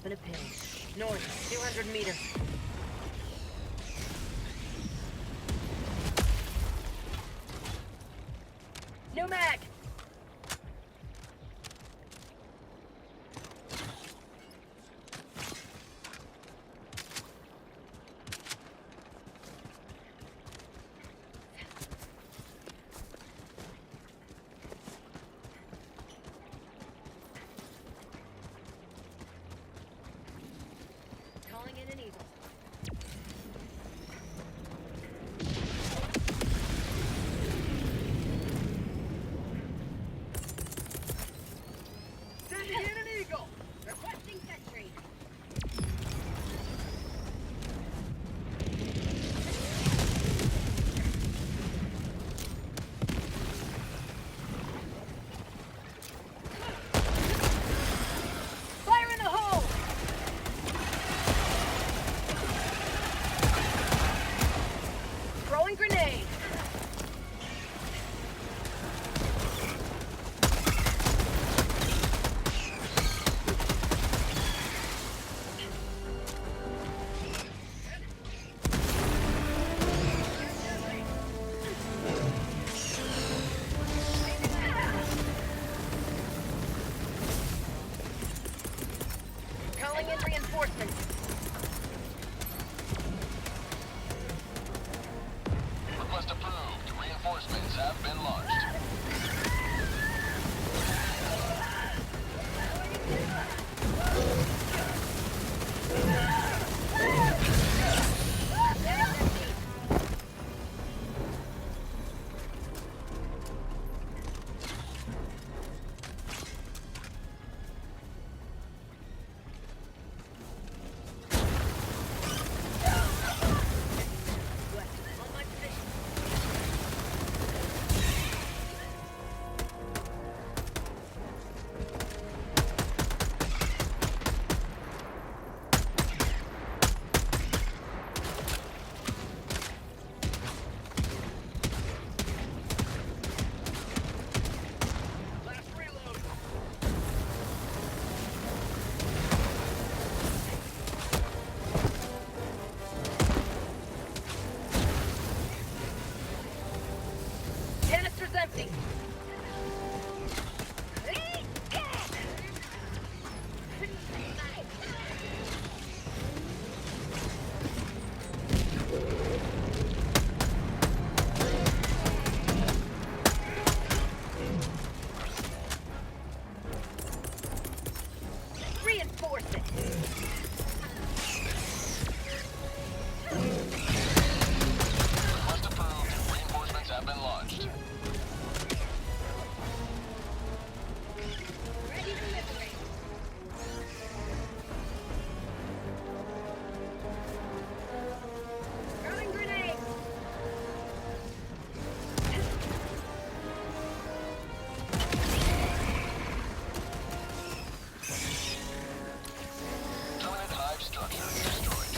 in a pill. North, 200 meters. New mag! Calling in an eagle. Sending in an eagle! Requesting sentry. Fire in the hole! Throwing grenade. Calling in reinforcements. Request approved. Reinforcements have been launched. On my position. Last reload! Canister's empty. Reinforce it. Request approved. Reinforcements have been launched. Ready to liberate. Throwing grenade. Terminate hive structure destroyed.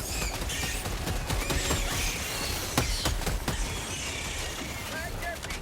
Flag empty!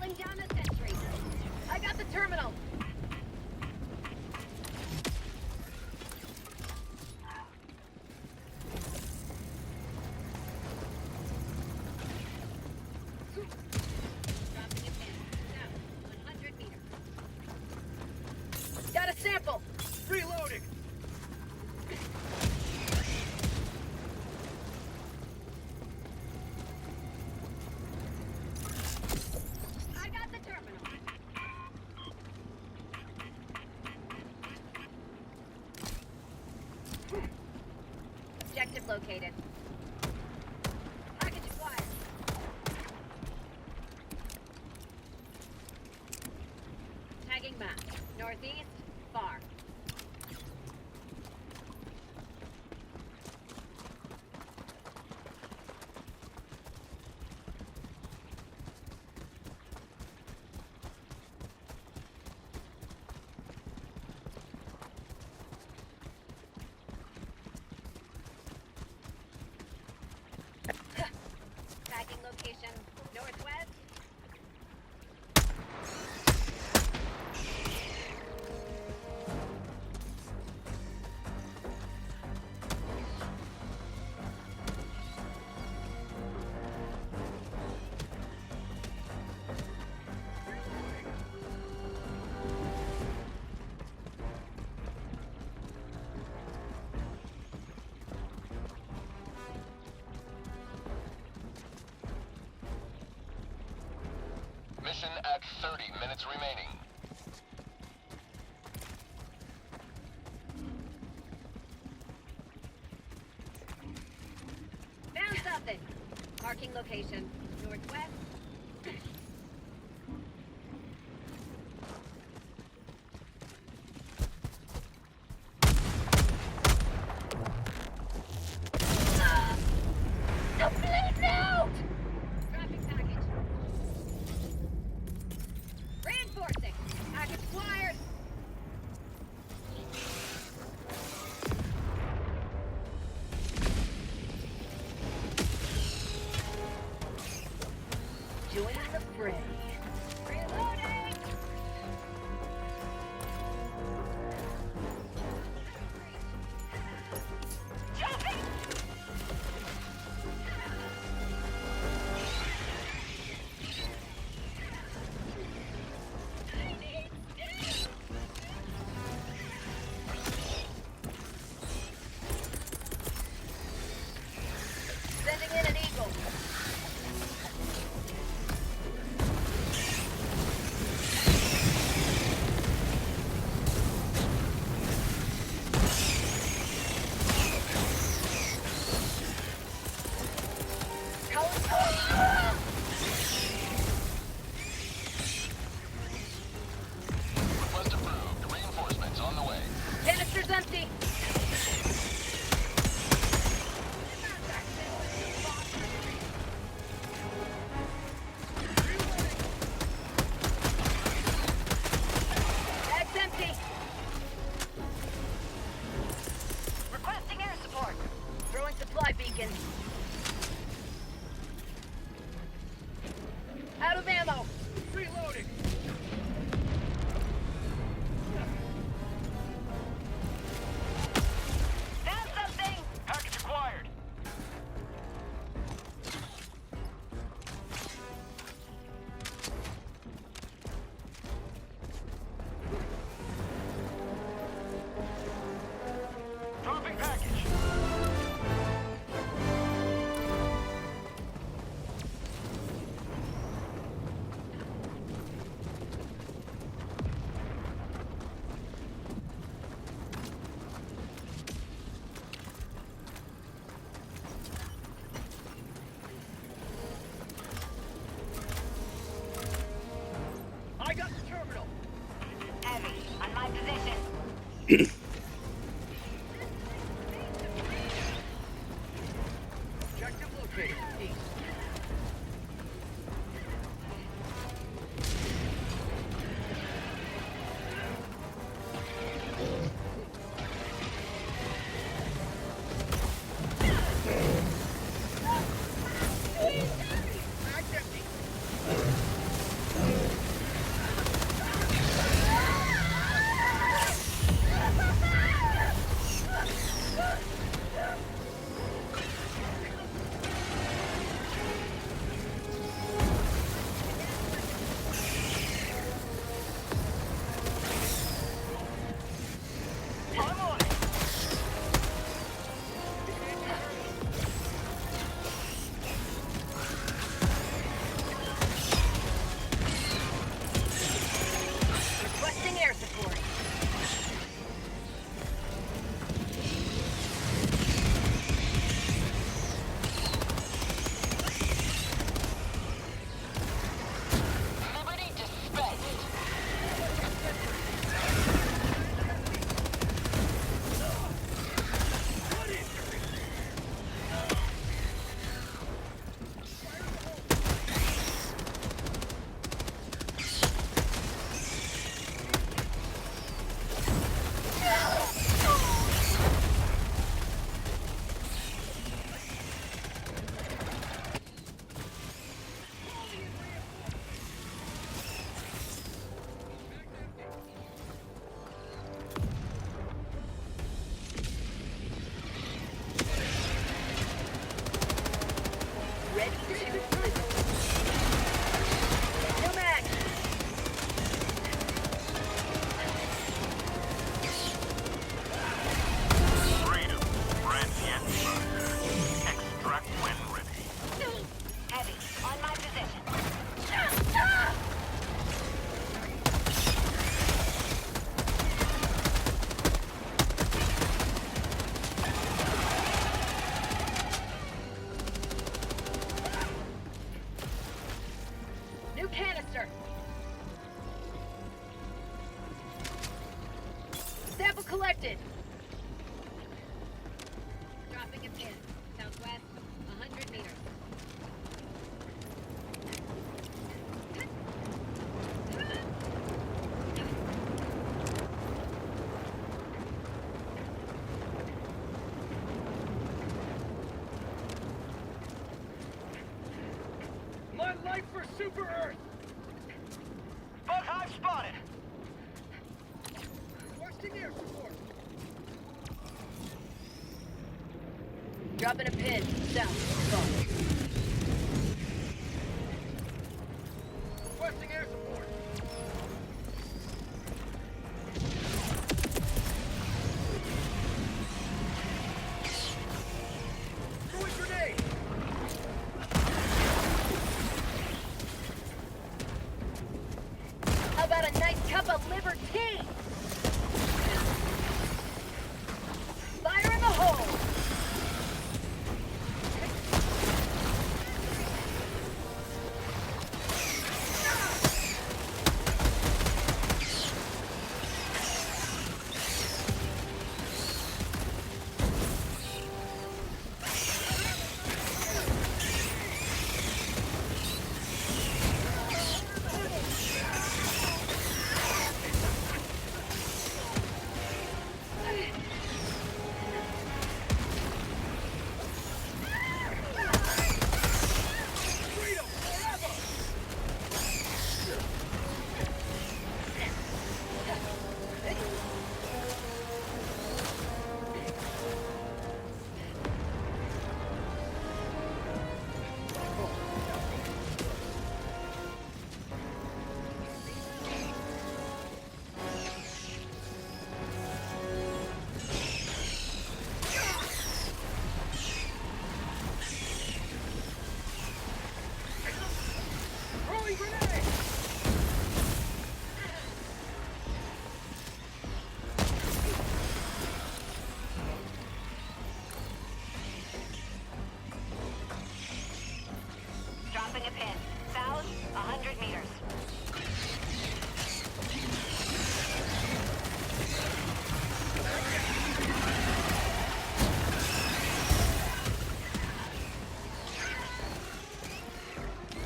Calling down a sentry. I got the terminal. Dropping a pin. South, 100 meters. Got a sample. Reloading. I got the terminal. Objective located. Package acquired. Tagging map. Northeast, far. Tagging location, northwest. Mission at 30 minutes remaining. Found something. Marking location, northwest. No, please, out! Dropping package. Reinforcing. Package acquired. Join the fray. Reloading! Jumping! I need steel! Sending in an eagle. Request approved. Reinforcements on the way. Canister's empty. Bag's empty. Requesting air support. Throwing supply beacon. Out of ammo. Reloading. Found something. Package acquired. Dropping package. I got the terminal. Heavy on my position. Objective located. East. Bag's empty. requested. Dropping a pin. Southwest, 100 meters. My life for Super Earth! Bug hive spotted! Requesting air support! Dropping a pin. South. Go. Requesting air support! Throwing grenade! How about a nice cup of liver tea? Fire in the hole! Freedom forever! Throwing grenade! Dropping a pin. South, 100 meters.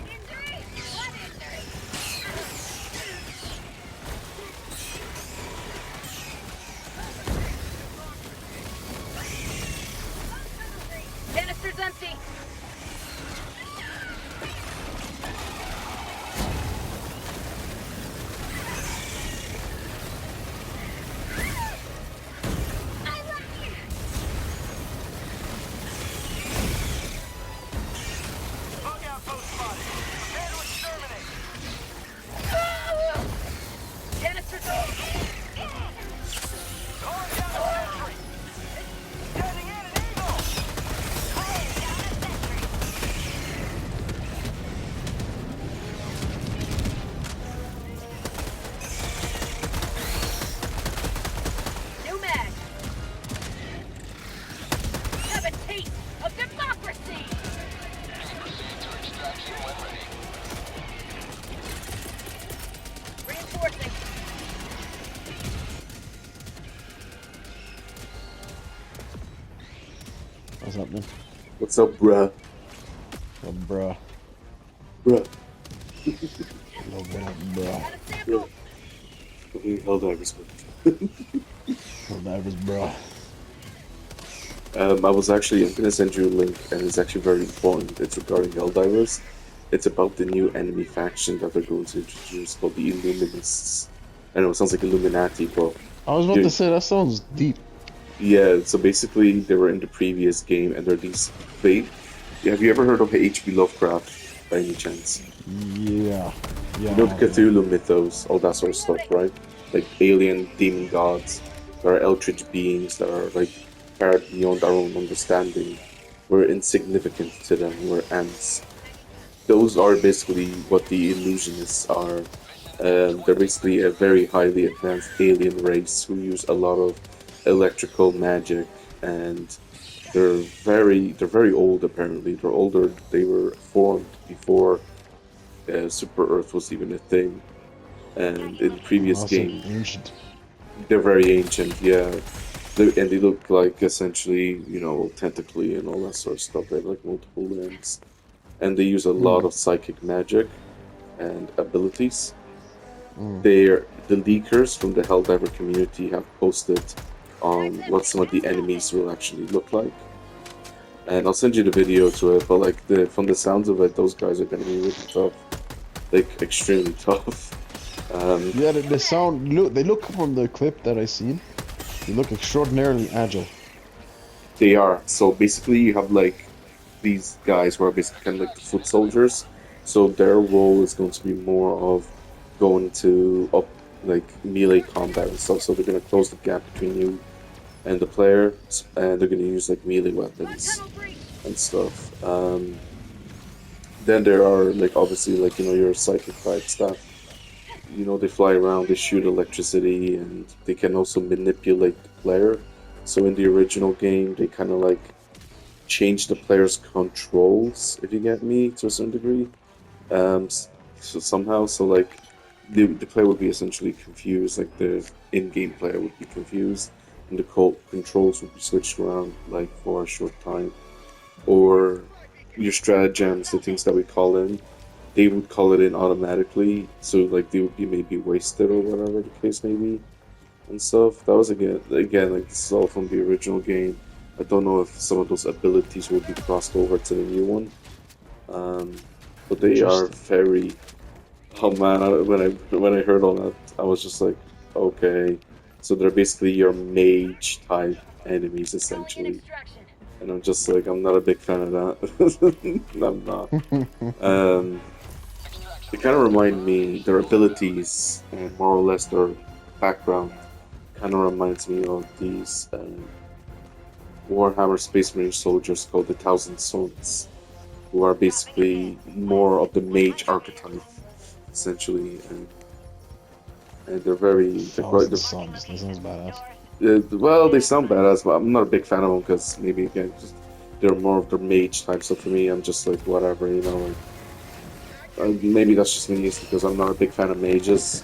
Injury! What injury? Canister's empty. I love you. Bug outpost spotted! Prepare to exterminate! Canister's empty. Calling down a sentry! Sending in an eagle! Down a sentry. New mag. Have a taste of democracy. Proceed to extraction when ready. Reinforcing. What's happening? What's up, bruh? Oh, bruh. Bruh. Oh, what up, bruh? Got a sample. Fucking Helldivers, man. Helldivers, bruh. I was actually, I'm gonna send you a link, and it's actually very important. It's regarding Helldivers. It's about the new enemy faction that they're going to introduce called the Illuminists. I know it sounds like Illuminati, but I was about Dude. to say, that sounds deep. yeah, so basically they were in the previous game, and they're these big. Have you ever heard of H.P. Lovecraft by any chance? Yeah. Yeah. You know the Cthulhu mythos, all that sort of stuff, right? Like alien demon gods, there are eldritch beings that are like far beyond our own understanding. We're insignificant to them, we're ants. Those are basically what the illusionists are. They're basically a very highly advanced alien race who use a lot of electrical magic, and they're very old apparently. They're older. They were formed before Super Earth was even a thing. And in the previous Awesome. game, Ancient. they're very ancient. Yeah, And they look like essentially, you know, tentacly and all that sort of stuff. They have like multiple limbs, and they use a lot of psychic magic and abilities. The leakers from the Helldiver community have posted on what some of the enemies will actually look like, and I'll send you the video to it. But like from the sounds of it, those guys are gonna be really tough, like extremely tough. Yeah, they look from the clip that I seen. They look extraordinarily agile. They are. So basically, you have like these guys who are basically kind of like the foot soldiers. So their role is going to be more of going to up like melee combat and stuff. So they're going to close the gap between you and the player, and they're going to use like melee weapons and stuff. Then there are like obviously like, you know, your psychic type stuff. You know, they fly around, they shoot electricity, and they can also manipulate the player. So in the original game, they kind of like change the player's controls, if you get me, to a certain degree. So somehow, so like the player would be essentially confused, like the in-game player would be confused, and the controls would be switched around like for a short time. Or your stratagems, the things that we call in, they would call it in automatically, so like they would be maybe wasted or whatever the case may be, and stuff. That was again like this is all from the original game. I don't know if some of those abilities will be crossed over to the new one, but they are very. Oh man! When I heard all that, I was just like, okay, so they're basically your mage type enemies essentially, and I'm just like, I'm not a big fan of that. I'm not. They kind of remind me, their abilities and more or less their background kind of reminds me of these Warhammer Space Marine soldiers called the Thousand Sons, who are basically more of the mage archetype, essentially, and they're very. Sons, that sounds badass. Well, they sound badass, but I'm not a big fan of them because maybe again, just they're more of the mage type. So for me, I'm just like whatever, you know. Like, maybe that's just me, because I'm not a big fan of mages.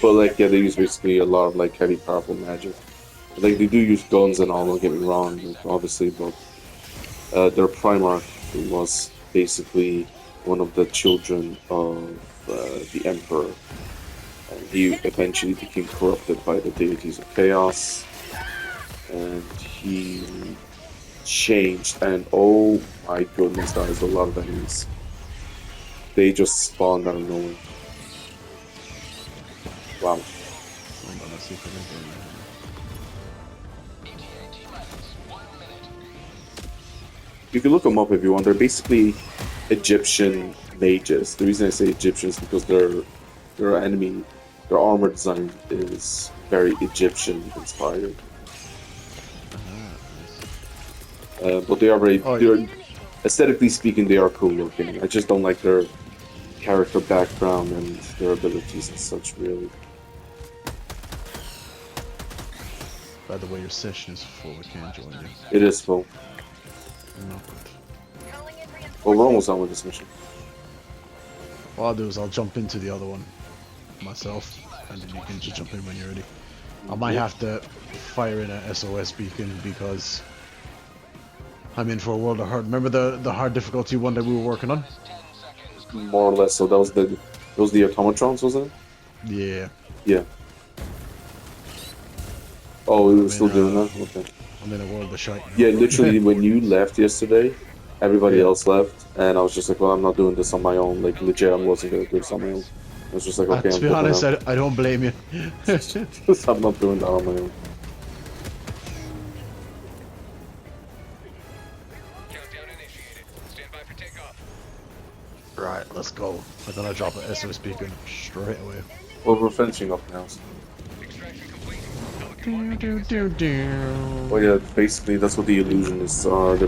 But like, yeah, they use basically a lot of like heavy, powerful magic. Like they do use guns and all. Don't get me wrong, like, obviously, but their Primarch was basically one of the children of the Emperor. And he eventually became corrupted by the deities of chaos, and he changed. And oh my goodness, that is a lot of enemies. They just spawned out of nowhere. Wow. You can look them up if you want. They're basically Egyptian mages. The reason I say Egyptian is because their enemy, their armor design is very Egyptian inspired. But they are they're, aesthetically speaking, they are cool looking. I just don't like their character background and their abilities and such, really. By the way, your session is full. I can't join you. It is full. No. Well, we're almost done with this mission. What I'll do is I'll jump into the other one myself, and then you can just jump in when you're ready. I might have to fire in a SOS beacon because I'm in for a world of hurt. Remember the hard difficulty one that we were working on? More or less. So that was the automatrons, wasn't it? Yeah. Yeah. Oh, we were still doing that? Okay. I'm in a world of shite. Yeah, literally, when you left yesterday, everybody else left, and I was just like, well, I'm not doing this on my own. Like, legit, I wasn't going to do this on my own. I was just like, okay, to be honest, I don't blame you. I'm not doing that on my own. Countdown initiated. Stand by for takeoff. Right, let's go. I'm gonna drop an SOS beacon straight away. Well, we're finishing up now. So. Extraction complete. Do, do, do, do. Well, yeah, basically, that's what the illusionists are. They're